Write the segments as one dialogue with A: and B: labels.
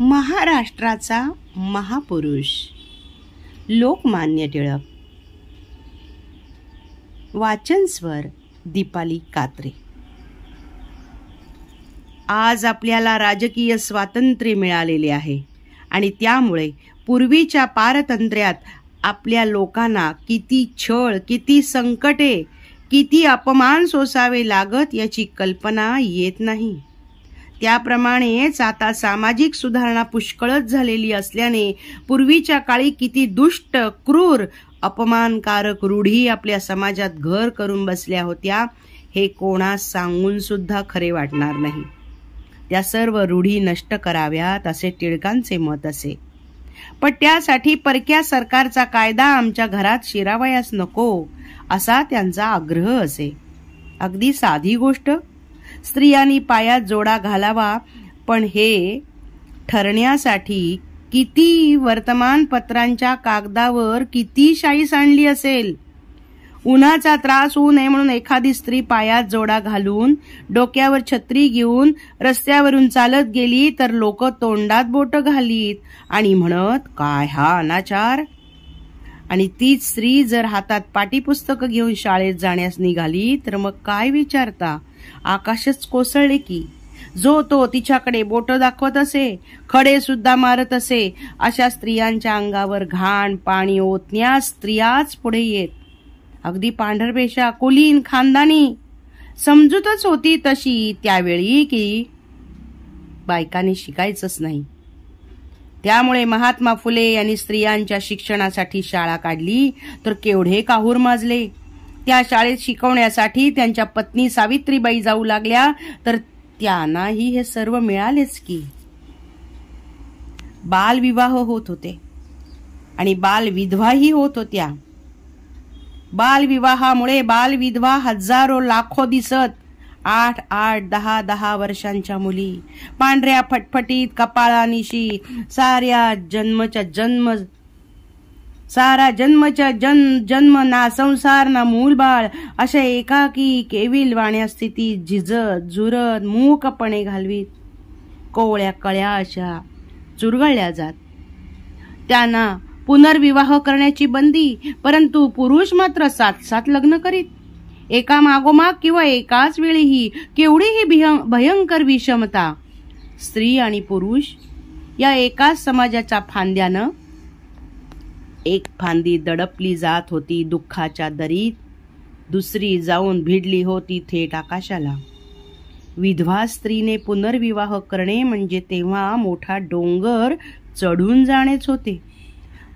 A: महाराष्ट्राचा महापुरुष लोकमान्य टिळक. वाचन स्वर दीपाली कात्रे. आज आपल्याला राजकीय स्वातंत्र्य मिळालेले आहे आणि त्यामुळे पूर्वीच्या पारतंत्र्यात आपल्या लोकांना किती छळ, किती संकटे, किती अपमान सोसावे लागत याची कल्पना येत नाही. त्याप्रमाणेच आता सामाजिक सुधारणा पुष्कळच झालेली असल्याने पूर्वीच्या काळी किती दुष्ट, क्रूर, अपमानकारक रूढी आपल्या समाजात घर करून बसल्या होत्या हे कोणास सांगून सुद्धा खरे वाटणार नाही. त्या सर्व रूढी नष्ट कराव्यात असे टिळकांचे मत असे. पण त्यासाठी परक्या सरकारचा कायदा आमच्या घरात शिरावयास नको असा त्यांचा आग्रह असे. अगदी साधी गोष्ट, स्त्रियांनी पायात जोडा घालावा, पण हे ठरण्यासाठी किती वर्तमानपत्रांच्या कागदावर किती शाई सांडली असेल. उन्हाचा त्रास होऊ नये म्हणून एखादी स्त्री पायात जोडा घालून डोक्यावर छत्री घेऊन रस्त्यावरून चालत गेली तर लोक तोंडात बोट घालीत आणि म्हणत, काय हा अनाचार. आणि तीच स्त्री जर हातात पाटीपुस्तक घेऊन शाळेत जाण्यास निघाली तर मग काय विचारता, आकाशच कोसळले की. जो तो तिच्याकडे बोट दाखवत असे, खडे सुद्धा मारत असे. अशा स्त्रियांच्या अंगावर घाण पाणी ओतण्यास स्त्रियाच पुढे येत. अगदी पांढरपेशा, कुलीन, खानदानी समजूतच होती तशी त्यावेळी की बायकांनी शिकायचंच नाही. त्यामुळे महात्मा फुले यांनी स्त्रियांच्या शिक्षणासाठी शाळा काढली तर केवढे काहूर माजले. त्या शाळेत शिकवण्यासाठी त्यांच्या पत्नी सावित्रीबाई जाऊ लागल्या तर त्यांनाही हे सर्व मिळालेच की. बालविवाह होत होते आणि बालविधवाही होत होत्या. बालविवाहामुळे बालविधवा हजारो लाखो दिसत. 8-8, 10-10 वर्षांच्या मुली, पांढऱ्या फटफटीत कपाळानिशी, सारा जन्मच्या जन्म ना संसार ना मूलबाळ अशा एकाकी केविल वाण्या स्थितीत झिजत झुरत मूकपणे घालवीत. कोवळ्या कळ्या अशा चुरगळल्या जात. त्यांना पुनर्विवाह करण्याची बंदी, परंतु पुरुष मात्र 7-7 लग्न करीत. एका मागोमाग किंवा एकाच वेळीही केवढीही भयंकर विषमता. स्त्री आणि पुरुष या एकाच समाजाच्या फांद्यानं एक फांदी दडपली जात होती दुःखाच्या दरीत, दुसरी जाऊन भिडली होती थेट आकाशाला. विधवा स्त्रीने पुनर्विवाह करणे म्हणजे तेव्हा मोठा डोंगर चढून जाणेच होते.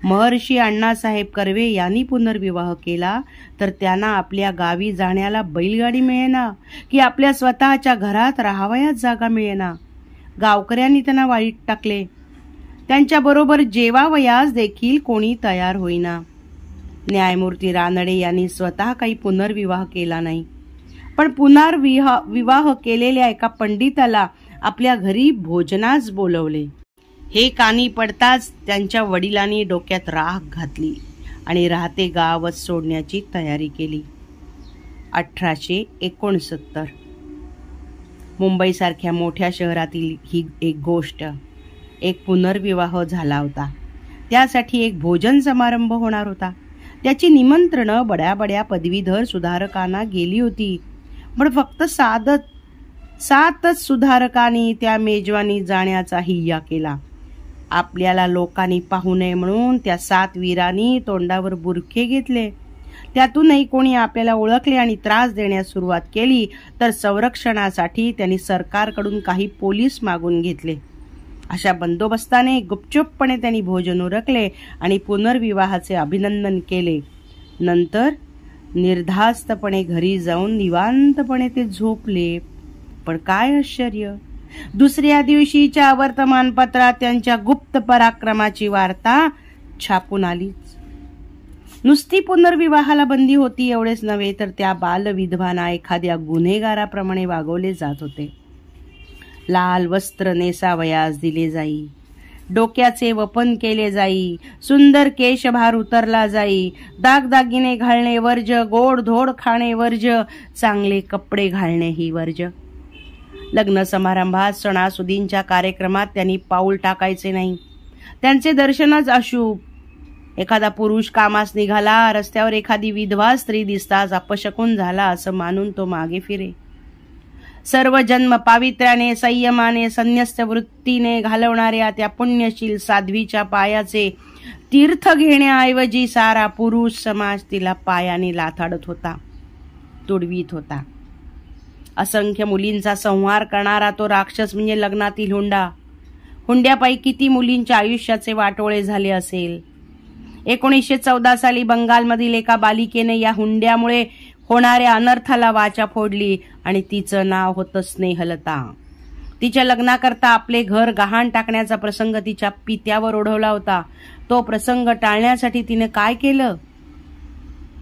A: महर्षी अण्णासाहेब कर्वे यांनी पुनर्विवाह केला तर त्यांना आपल्या गावी जाण्याला बैलगाडी मिळेना की आपल्या स्वतःच्या घरात राहावयास जागा मिळेना. गावकऱ्यांनी त्यांना वाईट टाकले. त्यांच्याबरोबर जेवावयास देखील कोणी तयार होईना. न्यायमूर्ती रानडे यांनी स्वतः काही पुनर्विवाह केला नाही, पण पुनर्विवाह केलेल्या एका पंडिताला आपल्या घरी भोजनास बोलवले. हे कानी पडताच त्यांच्या वडिलांनी डोक्यात राख घातली आणि राहते गावच सोडण्याची तयारी केली. 1869 मुंबईसारख्या मोठ्या शहरातील ही एक गोष्ट. एक पुनर्विवाह झाला होता. त्यासाठी एक भोजन समारंभ होणार होता. त्याची निमंत्रणं बड्या बड्या पदवीधर सुधारकांना गेली होती, पण फक्त 7च सुधारकांनी त्या मेजवानी जाण्याचा हिय्या केला. आपल्याला लोकांनी पाहू नये म्हणून त्या 7 वीरांनी तोंडावर बुरखे घेतले. त्यातूनही कोणी आपल्याला ओळखले आणि त्रास देण्यास सुरुवात केली तर संरक्षणासाठी त्यांनी सरकारकडून काही पोलीस मागून घेतले. अशा बंदोबस्ताने गुपचूपपणे त्यांनी भोजन उरकले आणि पुनर्विवाहाचे अभिनंदन केले. नंतर निर्धास्तपणे घरी जाऊन निवांतपणे ते झोपले. पण काय आश्चर्य, दुसऱ्या दिवशीच्या वर्तमानपत्रात त्यांच्या गुप्त पराक्रमाची वार्ता छापून आलीच. नुसती पुनर्विवाहाला बंदी होती एवढेच नव्हे तर त्या बालविधवांना एखाद्या गुन्हेगाराप्रमाणे वागवले जात होते. लाल वस्त्र नेसावयास दिले जाई, डोक्याचे वपन केले जाई, सुंदर केशभार उतरला जाई, दागदागिने घालणे वर्ज, गोड धोड खाणे वर्ज, चांगले कपडे घालणे ही वर्ज. लग्न समारंभात, सणासुदींच्या कार्यक्रमात त्यांनी पाऊल टाकायचे नाही. त्यांचे दर्शनच अशुभ. एखादा पुरुष कामास निघाला, रस्त्यावर एखादी विधवा स्त्री दिसताच अपशकुन झाला असं मानून तो मागे फिरे. सर्व जन्म पावित्र्याने, संयमाने, संन्यस्त वृत्तीने घालवणाऱ्या त्या पुण्यशील साध्वीच्या पायाचे तीर्थ घेण्याऐवजी सारा पुरुष समाज तिला पायाने लाथाडत होता, तुडवीत होता. असंख्य मुलींचा संहार करणारा तो राक्षस म्हणजे लग्नातील हुंडा. हुंड्यापायी किती मुलींच्या आयुष्याचे वाटोळे झाले असेल. 1914 साली बंगालमधील एका बालिकेने या हुंड्यामुळे होणाऱ्या अनर्थाला वाचा फोडली आणि तिचं नाव होतं स्नेहलता. तिच्या लग्नाकरता आपले घर गहाण टाकण्याचा प्रसंग तिच्या पित्यावर ओढवला होता. तो प्रसंग टाळण्यासाठी तिने काय केलं?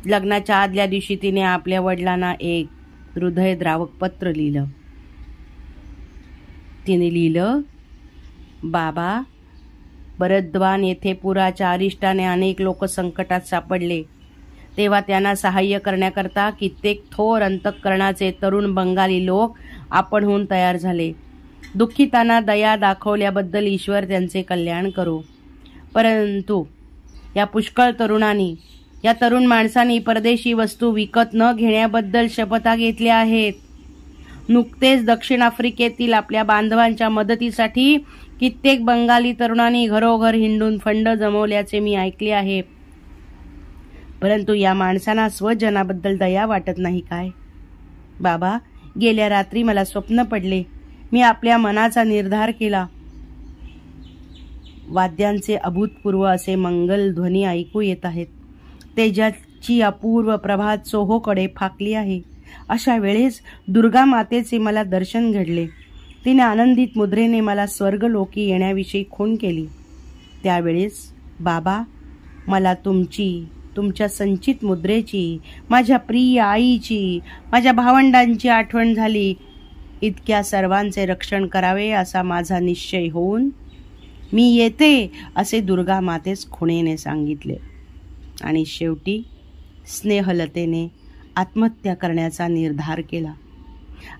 A: लग्नाच्या आदल्या दिवशी तिने आपल्या वडिलांना एक हृदयद्रावक पत्र लिहिलं. तिने लिहिलं, बाबा, बरद्वान येथे पुराच्या अरिष्टाने अनेक लोक संकटात सापडले. तेव्हा त्यांना सहाय्य करण्याकरता कित्येक थोर अंतःकरणाचे तरुण बंगाली लोक आपणहून तयार झाले. दुःखितांना दया दाखवल्याबद्दल ईश्वर त्यांचे कल्याण करो. परंतु या पुष्कळ तरुणांनी, या तरुण माणसांनी परदेशी वस्तू विकत न घेण्याबद्दल शपथा घेतल्या आहेत. नुकतेच दक्षिण आफ्रिकेतील आपल्या बांधवांच्या मदतीसाठी कित्येक बंगाली तरुणांनी घरोघर हिंडून फंड जमवल्याचे मी ऐकले आहे. परंतु या माणसांना स्वजनाबद्दल दया वाटत नाही काय? बाबा, गेल्या रात्री मला स्वप्न पडले. मी आपल्या मनाचा निर्धार केला. वाद्यांचे अभूतपूर्व असे मंगल ध्वनी ऐकू येत आहेत. तेजाची अपूर्व प्रभात चोहोकडे फाकली आहे. अशा वेळेस दुर्गा मातेचे मला दर्शन घडले. तिने आनंदित मुद्रेने मला स्वर्गलोकी येण्याविषयी खूण केली. त्यावेळेस बाबा, मला तुमच्या संचित मुद्रेची, माझ्या प्रिय आईची, माझ्या भावंडांची आठवण झाली. इतक्या सर्वांचे रक्षण करावे असा माझा निश्चय होऊन मी येते असे दुर्गा मातेस खुणेने सांगितले. आणि शेवटी स्नेहलतेने आत्महत्या करण्याचा निर्धार केला.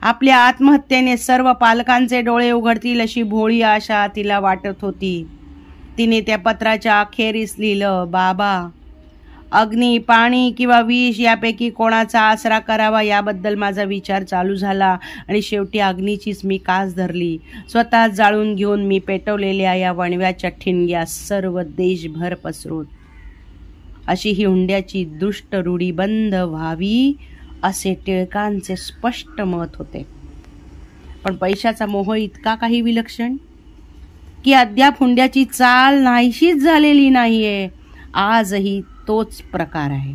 A: आपल्या आत्महत्येने सर्व पालकांचे डोळे उघडतील अशी भोळी आशा तिला वाटत होती. तिने त्या पत्राच्या अखेरीस लिहिलं, बाबा, अग्नी, पाणी किंवा विष यापैकी कोणाचा आसरा करावा याबद्दल माझा विचार चालू झाला आणि शेवटी अग्नीचीच मी कास धरली. स्वतः जाळून घेऊन मी पेटवलेल्या या वणव्याच्या ठिणग्या सर्व देशभर पसरून अशी ही हुंड्याची दुष्ट रूढी बंद व्हावी असे टिळकांचे स्पष्ट मत होते. पण पैशाचा मोह इतका काही विलक्षण की अद्याप हुंड्याची चाल नाहीशीच झालेली नाहीये. आजही तोच प्रकार आहे.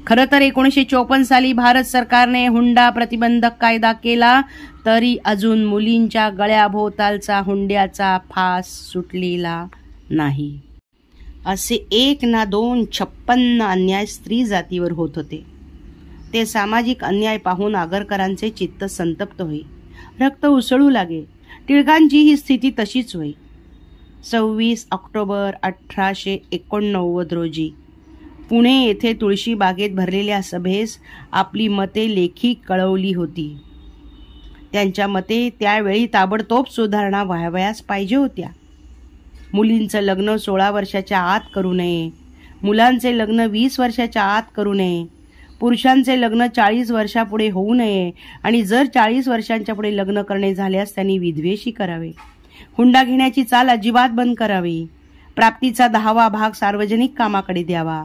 A: खरं तर 1954 साली भारत सरकारने हुंडा प्रतिबंधक कायदा केला तरी अजून मुलींच्या गळ्याभोवतालचा हुंड्याचा फास सुटलेला नाही. असे 1 ना 2 56 अन्याय स्त्री जातीवर होत होते. ते सामाजिक अन्याय पाहून आगरकरांचे चित्त संतप्त होई, रक्त उसळू लागे. टिळकांची ही स्थिती तशीच होई. 26 ऑक्टोबर 1889 रोजी पुणे येथे तुळशी बागेत भरलेल्या सभेस आपली मते लेखी कळवली होती. त्यांच्या मते त्यावेळी ताबडतोब सुधारणा व्हावयास पाहिजे होत्या. मुलींचं लग्न 16 वर्षाच्या आत करू नये, मुलांचे लग्न 20 वर्षाच्या आत करू नये, पुरुषांचे लग्न 40 वर्षापुढे होऊ नये आणि जर 40 वर्षांच्या पुढे लग्न करणे झाल्यास त्यांनी विधवेशी करावे. हुंडा घेण्याची चाल अजिबात बंद करावी. प्राप्तीचा 10वा भाग सार्वजनिक कामाकडे द्यावा.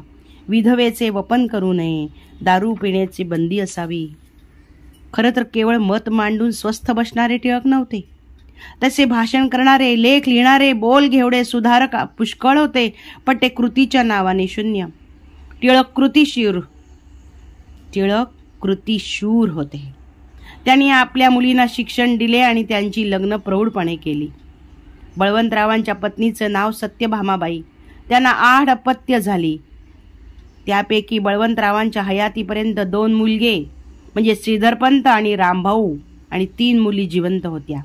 A: विधवेचे वपन करू नये. दारू पिण्याची बंदी असावी. खरं तर केवळ मत मांडून स्वस्थ बसणारे टिळक नव्हते. तसे भाषण करणारे, लेख लिहिणारे, बोल घेवडे सुधारक पुष्कळ होते, पण ते कृतीच्या नावाने शून्य. टिळक कृतिशूर होते. त्यांनी आपल्या मुलींना शिक्षण दिले आणि त्यांची लग्न प्रौढपणे केली. बळवंतरावांच्या पत्नीचं नाव सत्यभामाबाई. त्यांना 8 अपत्य झाली. त्यापैकी बळवंतरावांच्या हयातीपर्यंत 2 मुलगे म्हणजे श्रीधरपंत आणि रामभाऊ आणि 3 मुली जिवंत होत्या.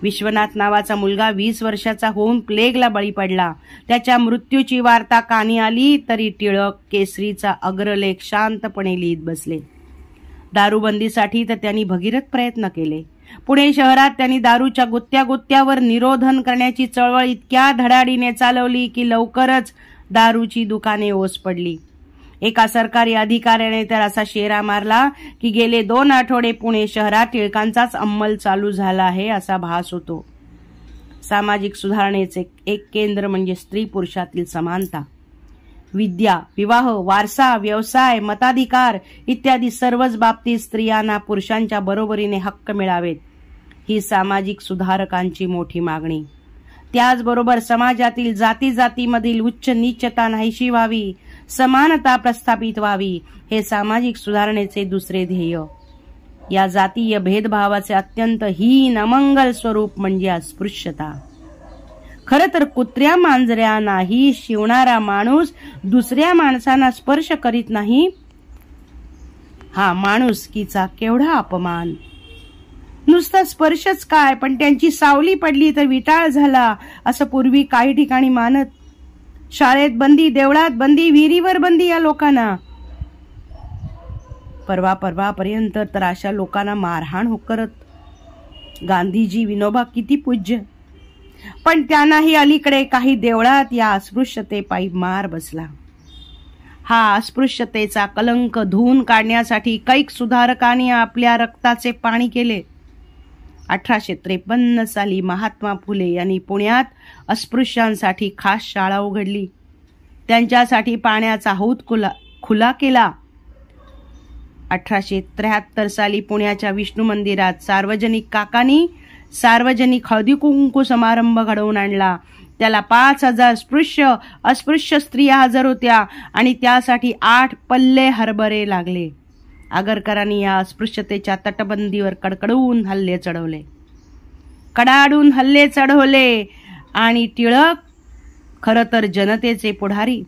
A: विश्वनाथ नावाचा मुलगा 20 वर्षाचा होऊन प्लेगला बळी पडला. त्याच्या मृत्यूची वार्ता कानी आली तरी टिळक केसरीचा अग्रलेख शांतपणे लिहित बसले. दारूबंदीसाठी तर त्यांनी भगीरथ प्रयत्न केले, पुणे शहरात त्यांनी दारूच्या गुत्त्यावर निरोधन करण्याची चळवळ इतक्या धडाडीने चालवली की लवकरच दारूची दुकाने ओस पडली. एका सरकारी अधिकाऱ्याने तर असा शेरा मारला की गेले 2 आठवडे पुणे शहरात टिळकांचाच अंमल चालू झाला आहे असा भास होतो. सामाजिक सुधारणेचे एक केंद्र म्हणजे स्त्री पुरुषातील समानता. विद्या, विवाह, वारसा, व्यवसाय, मताधिकार इत्यादी सर्वच बाबतीत स्त्रियांना पुरुषांच्या बरोबरीने हक्क मिळावेत ही सामाजिक सुधारकांची मोठी मागणी. त्याचबरोबर समाजातील जातीमधील उच्च नीचता नाहीशी व्हावी, समानता प्रस्थापित व्हावी हे सामाजिक सुधारणेचे दुसरे ध्येय. या जातीय भेदभावाचे अत्यंत हीन अमंगल स्वरूप म्हणजे अस्पृश्यता. खरं तर कुत्र्या मांजऱ्यांनाही शिवणारा माणूस दुसऱ्या माणसांना स्पर्श करीत नाही हा माणुसकीचा केवढा अपमान. नुसता स्पर्शच काय, पण त्यांची सावली पडली तर विटाळ झाला असं पूर्वी काही ठिकाणी मानत. शाळेत बंदी, देवळात बंदी, विहिरीवर बंदी या लोकांना. परवापर्यंत तर अशा लोकांना मारहाण हो करत. गांधीजी, विनोबा किती पूज्य, पण त्यांनाही अलीकडे काही देवळात या अस्पृश्यतेपायी मार बसला. हा अस्पृश्यतेचा कलंक धुवून काढण्यासाठी कैक सुधारकांनी आपल्या रक्ताचे पाणी केले. 1853 साली महात्मा फुले यांनी पुण्यात अस्पृश्यांसाठी खास शाळा उघडली. त्यांच्यासाठी पाण्याचा हौद खुला केला. 1873 साली पुण्याच्या विष्णू मंदिरात सार्वजनिक हळदी कुंकू समारंभ घडवून आणला. त्याला 5,000 अस्पृश्य स्त्रिया हजर होत्या आणि त्यासाठी 8 पल्ले हरभरे लागले. आगरकरांनी या अस्पृश्यतेच्या तटबंदीवर कडाडून हल्ले चढवले आणि टिळक खरं तर जनतेचे पुढारी,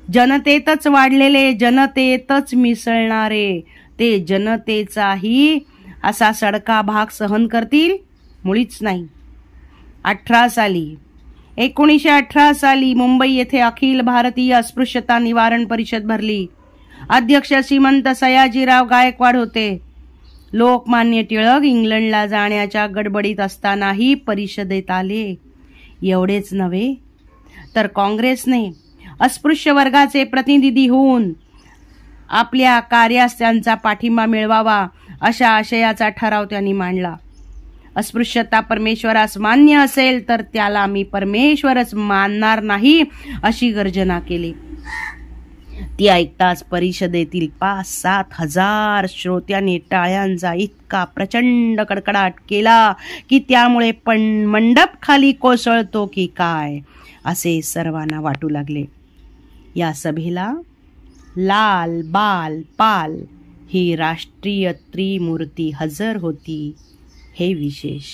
A: जनतेतच वाढलेले, जनतेतच मिसळणारे, ते जनतेचाही असा सडका भाग सहन करतील मुळीच नाही. 1918 साली मुंबई येथे अखिल भारतीय अस्पृश्यता निवारण परिषद भरली. अध्यक्ष श्रीमंत सयाजीराव गायकवाड होते. लोकमान्य टिळक इंग्लंडला जाण्याच्या गडबडीत असतानाही परिषदेत आले. एवढेच नव्हे तर काँग्रेसने अस्पृश्य वर्गाचे प्रतिनिधी होऊन आपल्या कार्यास त्यांचा पाठिंबा मिळवावा अशा आशयाचा ठराव त्यांनी मांडला. अस्पृश्यता परमेश्वरास मान्य असेल तर त्याला मी परमेश्वरच मानणार नाही अशी गर्जना केली. ती ऐकताच परिषदेतील 5-7 हजार श्रोत्यांनी टाळ्यांचा इतका प्रचंड कडकडाट केला की त्यामुळे मंडप खाली कोसळतो की काय असे सर्वांना वाटू लागले. या सभेला लाल, बाल, पाल ही राष्ट्रीय त्रिमूर्ती हजर होती हे विशेष.